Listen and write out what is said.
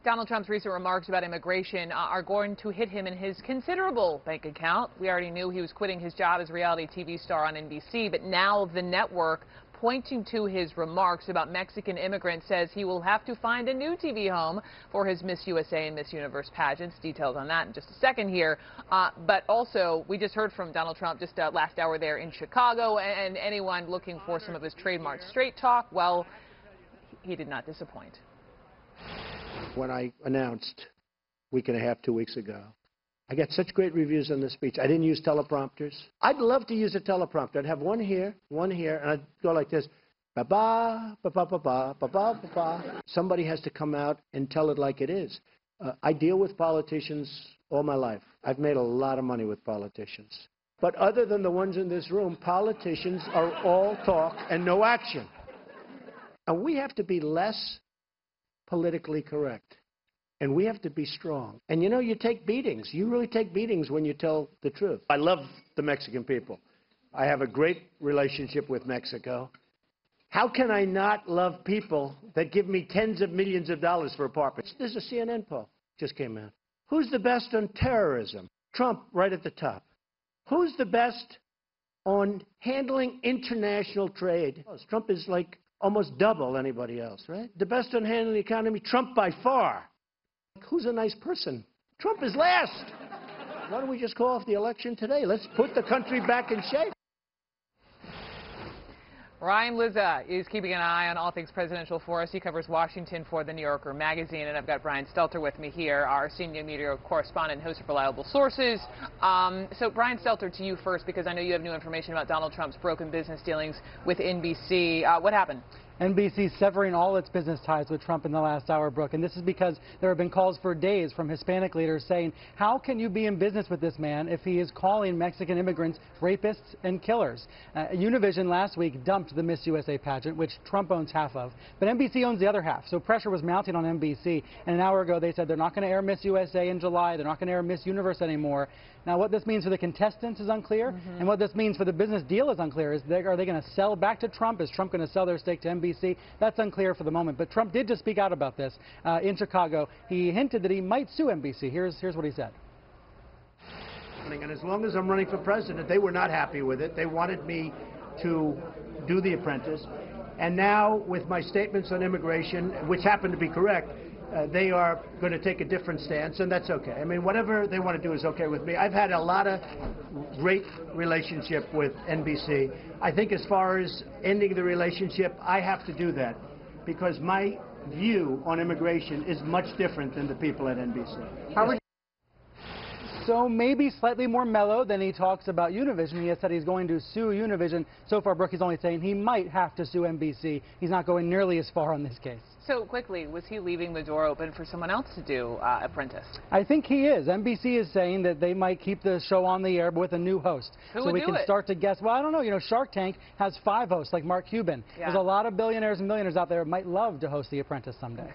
Donald Trump's recent remarks about immigration are going to hit him in his considerable bank account. We already knew he was quitting his job as a reality TV star on NBC, but now the network, pointing to his remarks about Mexican immigrants, says he will have to find a new TV home for his Miss USA and Miss Universe pageants. Details on that in just a second here. But also, we just heard from Donald Trump just last hour there in Chicago, and anyone looking for some of his trademark straight talk, well, he did not disappoint. When I announced a week and a half, 2 weeks ago, I got such great reviews on the speech. I didn't use teleprompters. I'd love to use a teleprompter. I'd have one here, and I'd go like this. Ba-ba, ba-ba-ba-ba, ba-ba-ba-ba. Somebody has to come out and tell it like it is. I deal with politicians all my life. I've made a lot of money with politicians. But other than the ones in this room, politicians are all talk and no action. And we have to be less politically correct. And we have to be strong. And you know, you take beatings. You really take beatings when you tell the truth. I love the Mexican people. I have a great relationship with Mexico. How can I not love people that give me tens of millions of dollars for apartments? There's a CNN poll just came out. Who's the best on terrorism? Trump right at the top. Who's the best on handling international trade? Trump is like almost double anybody else, right? The best on handling the economy, Trump by far. Who's a nice person? Trump is last. Why don't we just call off the election today? Let's put the country back in shape. Ryan Lizza is keeping an eye on all things presidential for us. He covers Washington for The New Yorker magazine, and I've got Brian Stelter with me here, our senior media correspondent and host of Reliable Sources. So, Brian Stelter, to you first, because I know you have new information about Donald Trump's broken business dealings with NBC. What happened? NBC severing all its business ties with Trump in the last hour, Brooke. And this is because there have been calls for days from Hispanic leaders saying, how can you be in business with this man if he is calling Mexican immigrants rapists and killers? Univision last week dumped the Miss USA pageant, which Trump owns half of. But NBC owns the other half. So pressure was mounting on NBC. And an hour ago, they said they're not going to air Miss USA in July. They're not going to air Miss Universe anymore. Now, what this means for the contestants is unclear. And what this means for the business deal is unclear. Are they going to sell back to Trump? Is Trump going to sell their stake to NBC? That's unclear for the moment. But Trump did just speak out about this in Chicago. He hinted that he might sue NBC. Here's what he said. And as long as I'm running for president, they were not happy with it. They wanted me to do The Apprentice. And now, with my statements on immigration, which happen to be correct, they are going to take a different stance, and that's okay. I mean, whatever they want to do is okay with me. I've had a lot of great relationship with NBC. I think as far as ending the relationship, I have to do that because my view on immigration is much different than the people at NBC. So maybe slightly more mellow than he talks about Univision. He has said he's going to sue Univision. So far, Brooke, he's only saying he might have to sue NBC. He's not going nearly as far on this case. So quickly, was he leaving the door open for someone else to do Apprentice? I think he is. NBC is saying that they might keep the show on the air but with a new host. Who so would we do can it? start to guess. Well, I don't know. You know, Shark Tank has 5 hosts like Mark Cuban. Yeah. There's a lot of billionaires and millionaires out there who might love to host The Apprentice someday.